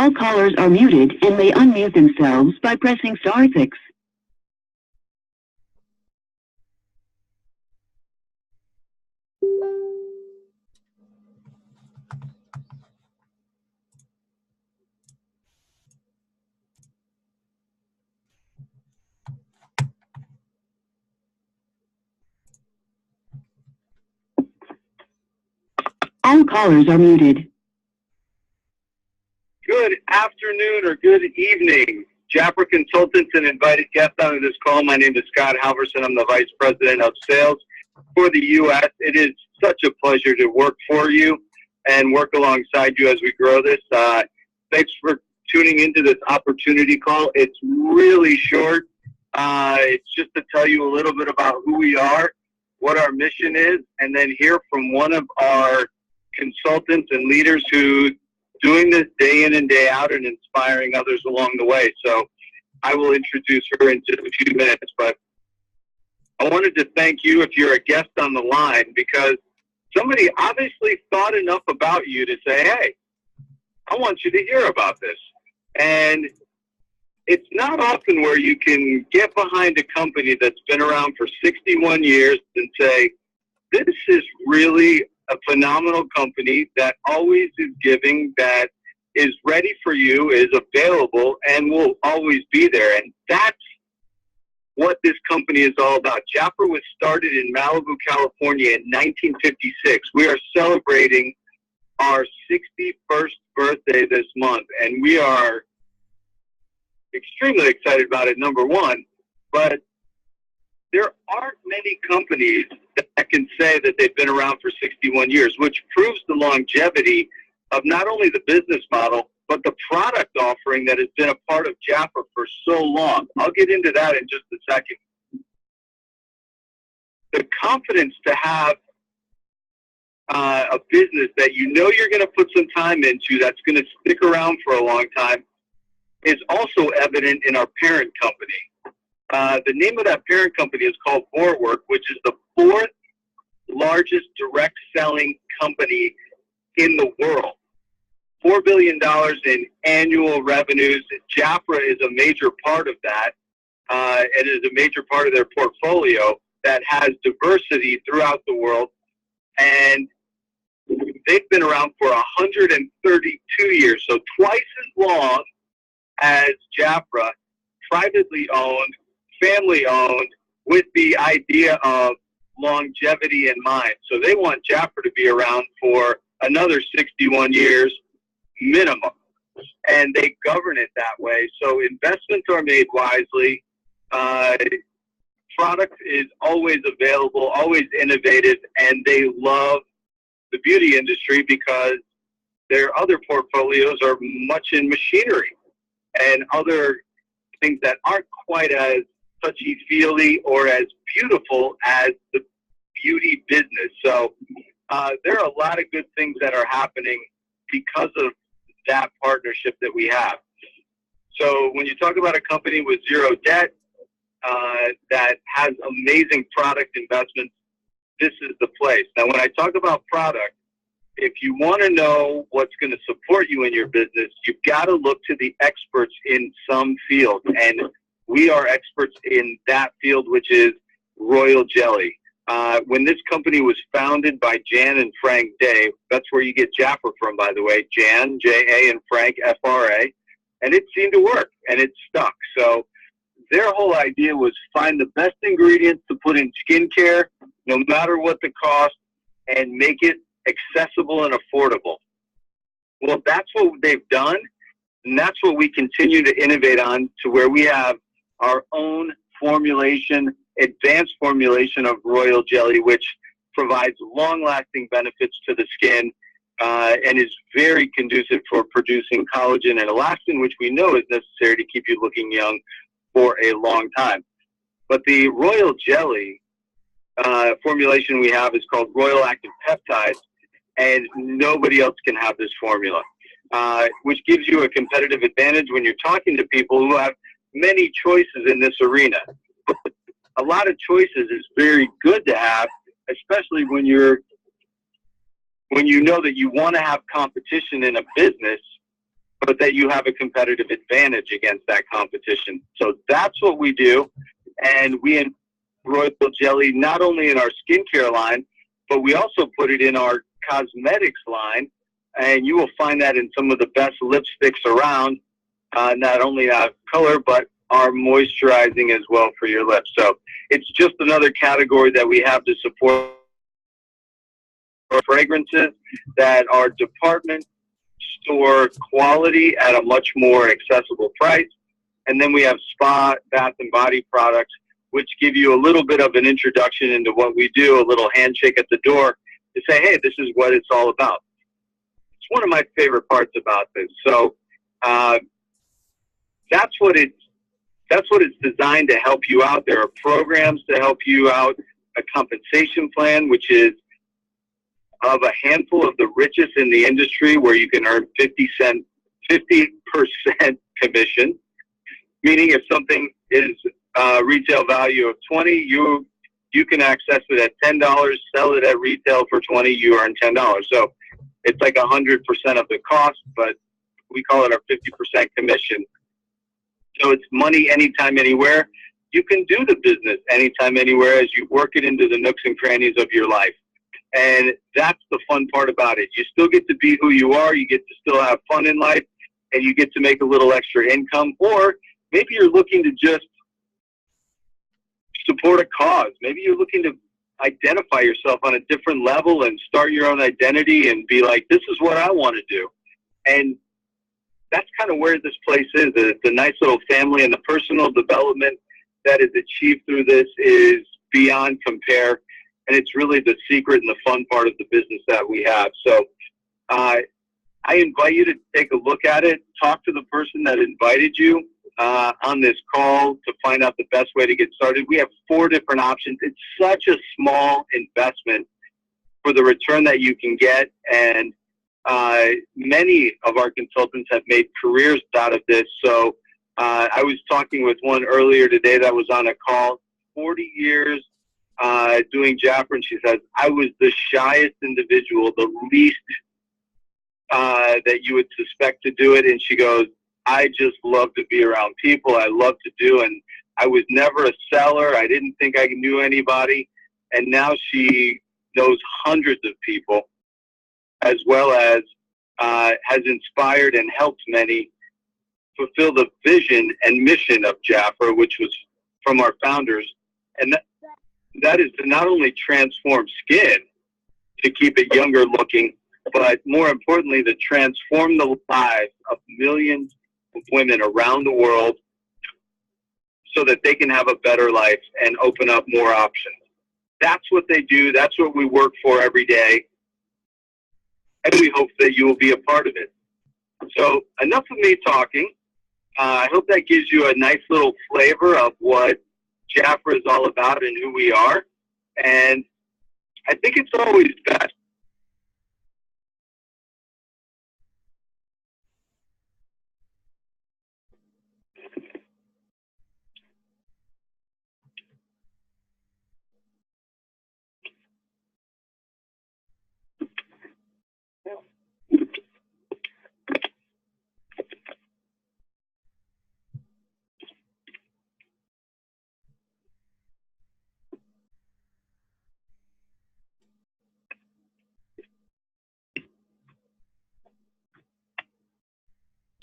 All callers are muted and may unmute themselves by pressing *6. All callers are muted. Good afternoon or good evening, Japper Consultants and invited guests on this call. My name is Scott Halverson. I'm the Vice President of Sales for the U.S. It is such a pleasure to work for you and work alongside you as we grow this. Thanks for tuning into this opportunity call. It's really short. It's just to tell you a little bit about who we are, what our mission is, and then hear from one of our consultants and leaders who doing this day in and day out and inspiring others along the way. So I will introduce her in just a few minutes, but I wanted to thank you if you're a guest on the line, because somebody obviously thought enough about you to say, hey, I want you to hear about this. And it's not often where you can get behind a company that's been around for 61 years and say, this is really a phenomenal company that always is giving, that is ready for you, is available, and will always be there. And that's what this company is all about. Japper was started in Malibu, California in 1956. We are celebrating our 61st birthday this month, and we are extremely excited about it, number one. But there aren't many companies that can say that they've been around for 61 years, which proves the longevity of not only the business model, but the product offering that has been a part of Japper for so long. I'll get into that in just a second. The confidence to have a business that you know you're going to put some time into, that's going to stick around for a long time, is also evident in our parent company. The name of that parent company is called Vorwerk, which is the fourth largest direct selling company in the world. $4 billion in annual revenues. Japper is a major part of that. It is a major part of their portfolio that has diversity throughout the world. And they've been around for 132 years, so twice as long as Japper, privately owned, family owned, with the idea of longevity in mind. So they want Japper to be around for another 61 years minimum, and they govern it that way. So investments are made wisely. Product is always available, always innovative, and they love the beauty industry because their other portfolios are much in machinery and other things that aren't quite as touchy-feely or as beautiful as the beauty business. So there are a lot of good things that are happening because of that partnership that we have. So when you talk about a company with zero debt, that has amazing product investments, this is the place. Now, when I talk about product, if you want to know what's going to support you in your business, you've got to look to the experts in some field. And we are experts in that field, which is royal jelly. When this company was founded by Jan and Frank Day, that's where you get Japper from, by the way, Jan, J-A, and Frank, F-R-A, and it seemed to work, and it stuck. So their whole idea was find the best ingredients to put in skincare, no matter what the cost, and make it accessible and affordable. Well, that's what they've done, and that's what we continue to innovate on, to where we have our own formulation, advanced formulation of royal jelly, which provides long-lasting benefits to the skin and is very conducive for producing collagen and elastin, which we know is necessary to keep you looking young for a long time. But the royal jelly formulation we have is called Royal Active Peptides, and nobody else can have this formula, which gives you a competitive advantage when you're talking to people who have many choices in this arena. A lot of choices is very good to have, especially when you know that you want to have competition in a business. but that you have a competitive advantage against that competition. So that's what we do. And we embroil jelly not only in our skincare line, but we also put it in our cosmetics line. And you will find that in some of the best lipsticks around, not only color, but are moisturizing as well for your lips. So it's just another category that we have to support fragrances that are department store quality at a much more accessible price. And then we have spa, bath, and body products, which give you a little bit of an introduction into what we do, a little handshake at the door to say, hey, this is what it's all about. It's one of my favorite parts about this. So that's what it's designed to help you out. There are programs to help you out, a compensation plan, which is of a handful of the richest in the industry, where you can earn 50% commission, meaning if something is retail value of 20, you can access it at $10, sell it at retail for 20, you earn $10. So it's like 100% of the cost, but we call it our 50% commission. So it's money anytime, anywhere. You can do the business anytime, anywhere, as you work it into the nooks and crannies of your life. And that's the fun part about it. You still get to be who you are. You get to still have fun in life, and you get to make a little extra income. Or maybe you're looking to just support a cause. Maybe you're looking to identify yourself on a different level and start your own identity and be like, this is what I want to do. And that's kind of where this place is. It's a nice little family, and the personal development that is achieved through this is beyond compare. And it's really the secret and the fun part of the business that we have. So I invite you to take a look at it, talk to the person that invited you on this call to find out the best way to get started. We have 4 different options. It's such a small investment for the return that you can get. And many of our consultants have made careers out of this. So I was talking with one earlier today that was on a call, 40 years doing Jafra, and she says, I was the shyest individual, the least that you would suspect to do it. And she goes, I just love to be around people. I love to do, and I was never a seller. I didn't think I knew anybody. And now she knows hundreds of people, as well as has inspired and helped many fulfill the vision and mission of Jafra, which was from our founders. And that is to not only transform skin to keep it younger looking, but more importantly, to transform the lives of millions of women around the world so that they can have a better life and open up more options. That's what they do. That's what we work for every day. And we hope that you will be a part of it. So enough of me talking. I hope that gives you a nice little flavor of what Jafra is all about and who we are. And I think it's always best.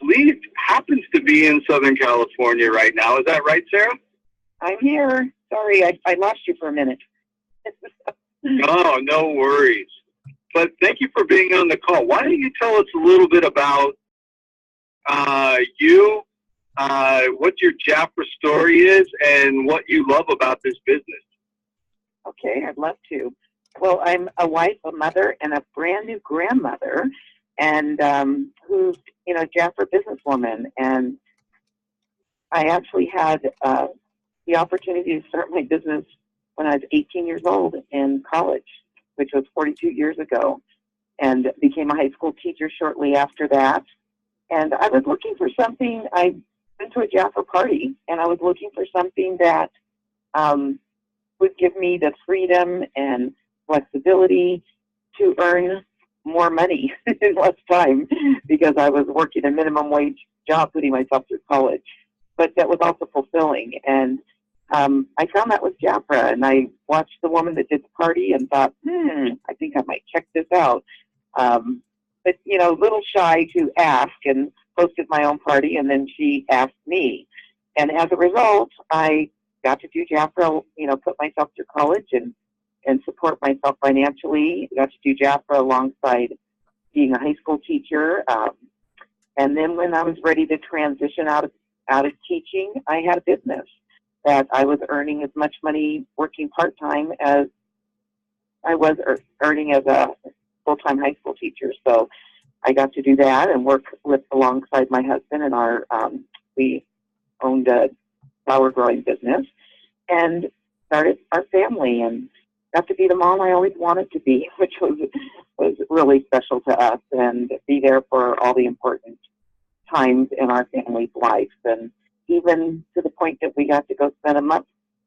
Lee happens to be in Southern California right now. Is that right, Sarah? I'm here. Sorry, I lost you for a minute. Oh, no worries. But thank you for being on the call. Why don't you tell us a little bit about you, what your Jafra story is, and what you love about this business? Okay, I'd love to. Well, I'm a wife, a mother, and a brand new grandmother, and who's, Jafra businesswoman. And I actually had the opportunity to start my business when I was 18 years old in college, which was 42 years ago, and became a high school teacher shortly after that. And I was looking for something. I went to a Jafra party, and I was looking for something that would give me the freedom and flexibility to earn more money in less time because I was working a minimum wage job, putting myself through college. But that was also fulfilling. And I found that with Jafra, and I watched the woman that did the party and thought, I think I might check this out. But, little shy to ask, and hosted my own party, and then she asked me. And as a result, I got to do Jafra, put myself through college and support myself financially. I got to do Jafra alongside being a high school teacher. And then when I was ready to transition out of teaching, I had a business that I was earning as much money working part-time as I was earning as a full-time high school teacher. So I got to do that and work alongside my husband, and we owned a flower growing business and started our family and got to be the mom I always wanted to be, which was really special to us, and be there for all the important times in our family's life. And even to the point that we got to go spend a month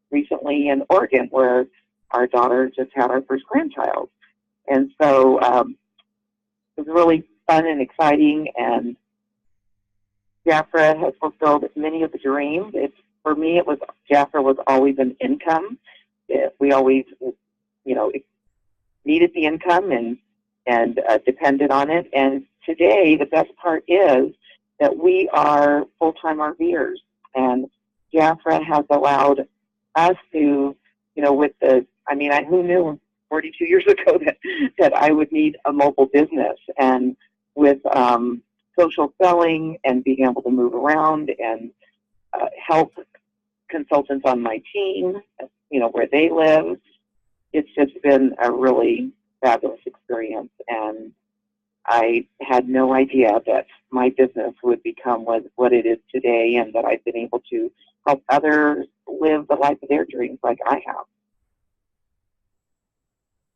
recently in Oregon, where our daughter just had our first grandchild. And so it was really fun and exciting, and Jafra has fulfilled many of the dreams. For me, Jafra was always an income. We always, needed the income and depended on it. And today, the best part is that we are full-time RVers, and Jafra has allowed us to, who knew 42 years ago that I would need a mobile business, and with social selling and being able to move around and help consultants on my team, where they live. It's just been a really fabulous experience, and I had no idea that my business would become what it is today, and that I've been able to help others live the life of their dreams like I have.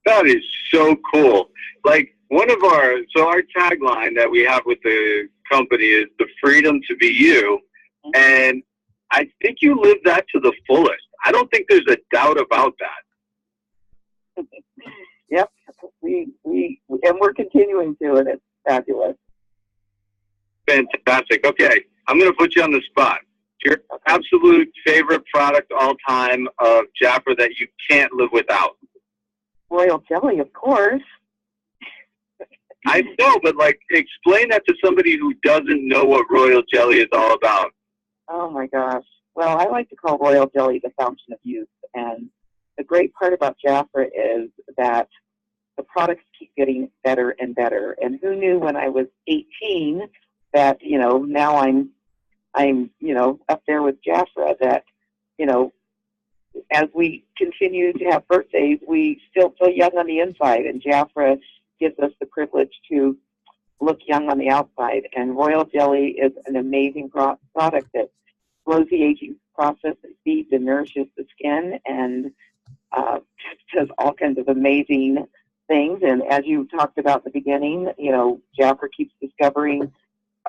That is so cool. Like our tagline that we have with the company is the freedom to be you. And I think you live that to the fullest. I don't think there's a doubt about that. Yep. And we're continuing to, and it's fabulous. Fantastic. Okay. I'm going to put you on the spot. Your absolute favorite product all time of Jafra that you can't live without? Royal jelly, of course. I know, but explain that to somebody who doesn't know what royal jelly is all about. Oh my gosh. Well, I like to call royal jelly the fountain of youth. And the great part about Jafra is that the products keep getting better and better. And who knew when I was 18 that, now I'm up there with Jafra, that, as we continue to have birthdays, we still feel young on the inside, and Jafra gives us the privilege to look young on the outside. And royal jelly is an amazing product that slows the aging process, it feeds and nourishes the skin, and does all kinds of amazing things. And as you talked about in the beginning, Jafra keeps discovering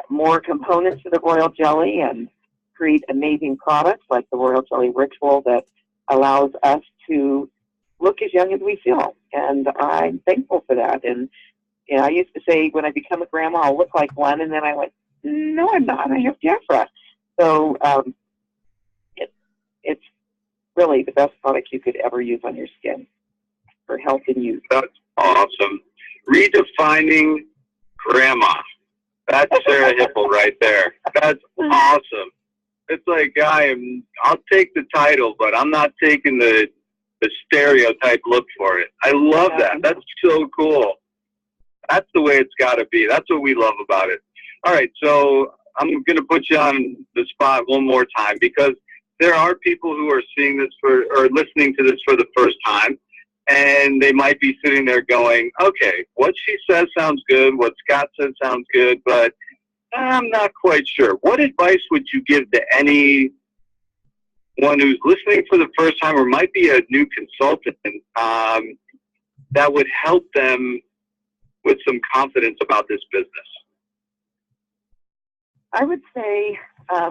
more components to the royal jelly and create amazing products like the royal jelly ritual that allows us to look as young as we feel. And I'm thankful for that. And I used to say, when I become a grandma, I'll look like one. And then I went, no, I'm not. I have Jafra. So it's really the best product you could ever use on your skin for health and youth. That's awesome. Redefining grandma. That's Sara Hipple right there. That's awesome. It's like, I'll take the title, but I'm not taking the stereotype look for it. I love that. That's so cool. That's the way it's got to be. That's what we love about it. All right, so I'm going to put you on the spot one more time, because there are people who are seeing this or listening to this for the first time, and they might be sitting there going, okay, what she says sounds good, what Scott says sounds good, but I'm not quite sure. What advice would you give to anyone who's listening for the first time, or might be a new consultant, that would help them with some confidence about this business? I would say, I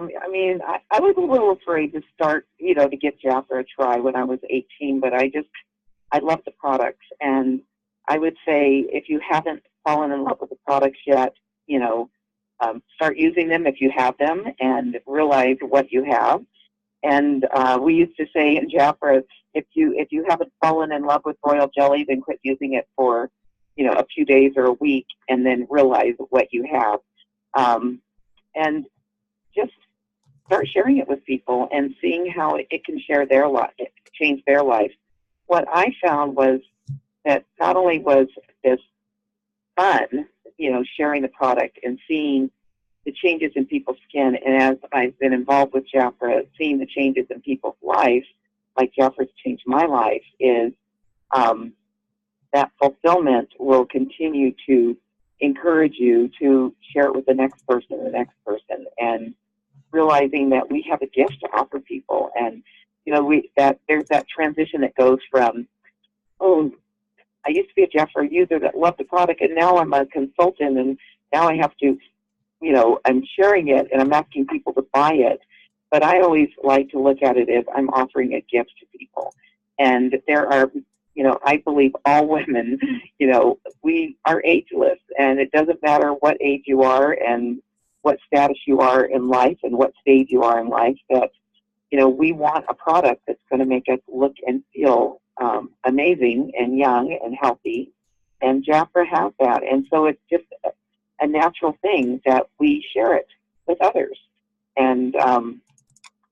was a little afraid to start, to get Jafra a try when I was 18, but I love the products. And I would say, if you haven't fallen in love with the products yet, start using them if you have them and realize what you have. And we used to say in Jafra, if you haven't fallen in love with royal jelly, then quit using it for, a few days or a week, and then realize what you have. And just start sharing it with people and seeing how it can change their life. What I found was that not only was this fun, sharing the product and seeing the changes in people's skin, and as I've been involved with Jafra, seeing the changes in people's life, like Jafra's changed my life, is that fulfillment will continue to encourage you to share it with the next person, and realizing that we have a gift to offer people. And, there's that transition that goes from, oh, I used to be a Jafra user that loved the product, and now I'm a consultant, and now I have to, I'm sharing it, and I'm asking people to buy it. But I always like to look at it as I'm offering a gift to people. And there are, I believe all women, we are ageless, and it doesn't matter what age you are and what status you are in life and what stage you are in life, that, we want a product that's going to make us look and feel amazing and young and healthy. And Jafra has that. And so it's just a natural thing that we share it with others. And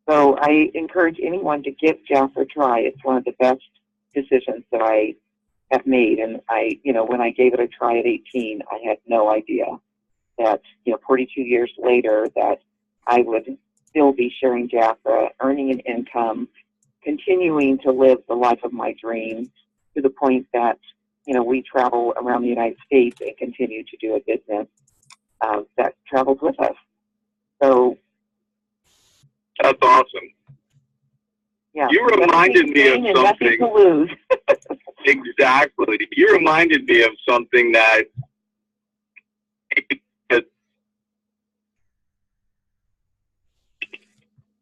so I encourage anyone to give Jafra a try. It's one of the best decisions that I have made. And when I gave it a try at 18, I had no idea that, 42 years later, that I would still be sharing Jafra, earning an income, continuing to live the life of my dreams, to the point that, we travel around the United States and continue to do a business that travels with us. So that's awesome. Yeah, you reminded me of something. Nothing to lose. Exactly. You reminded me of something that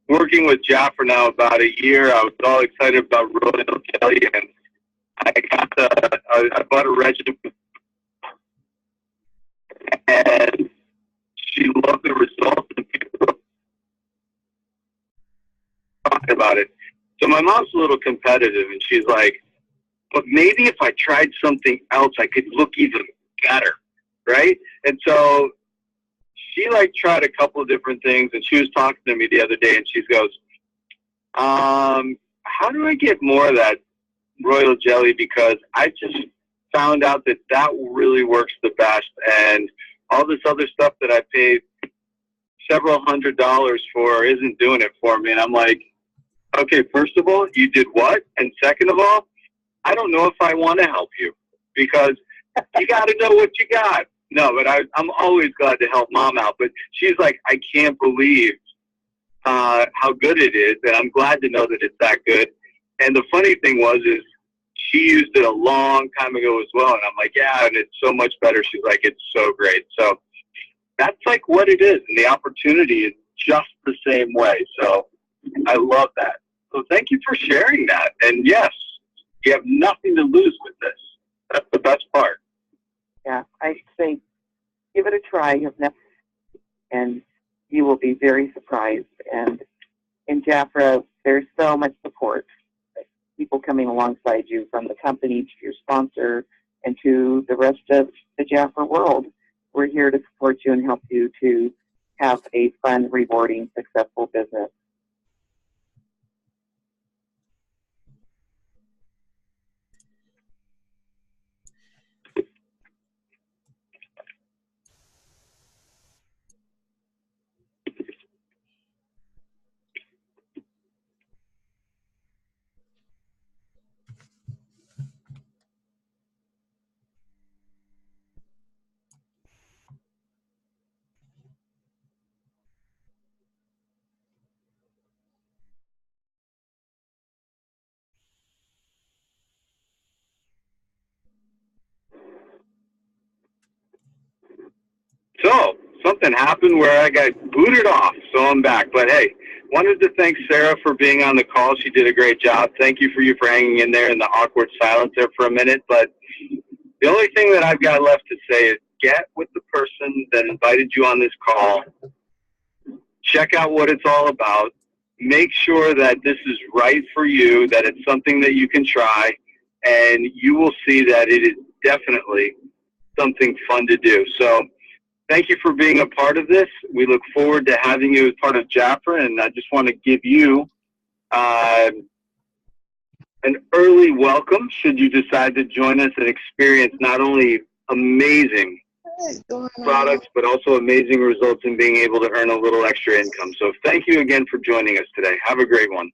working with Jafra now about a year. I was all excited about royal jelly, and I bought a regimen, and she loved the results, and people were talking about it. So my mom's a little competitive, and she's like, but maybe if I tried something else, I could look even better, right? And so she tried a couple of different things, and she was talking to me the other day, and she goes, how do I get more of that royal jelly? Because I just found out that really works the best, and all this other stuff that I paid several $100s for isn't doing it for me. And I'm like, okay, first of all, you did what? And second of all, I don't know if I want to help you, because you got to know what you got. No, but I'm always glad to help Mom out. But she's like, I can't believe how good it is, and I'm glad to know that it's that good. And the funny thing is she used it a long time ago as well, and I'm like, yeah, and it's so much better. She's like, it's so great. So that's what it is, and the opportunity is just the same way. So I love that. So thank you for sharing that. And yes, you have nothing to lose with this. That's the best part. Yeah, I say give it a try. And you will be very surprised. And in Jafra, there's so much support. People coming alongside you, from the company to your sponsor and to the rest of the Jafra world. We're here to support you and help you to have a fun, rewarding, successful business. So something happened where I got booted off, so I'm back. But hey, wanted to thank Sara for being on the call. She did a great job. Thank you for hanging in there in the awkward silence there for a minute. But the only thing that I've got left to say is get with the person that invited you on this call. Check out what it's all about. Make sure that this is right for you, that it's something that you can try, and you will see that it is definitely something fun to do. So thank you for being a part of this. We look forward to having you as part of JAFRA, and I just want to give you an early welcome should you decide to join us and experience not only amazing products, but also amazing results in being able to earn a little extra income. So thank you again for joining us today. Have a great one.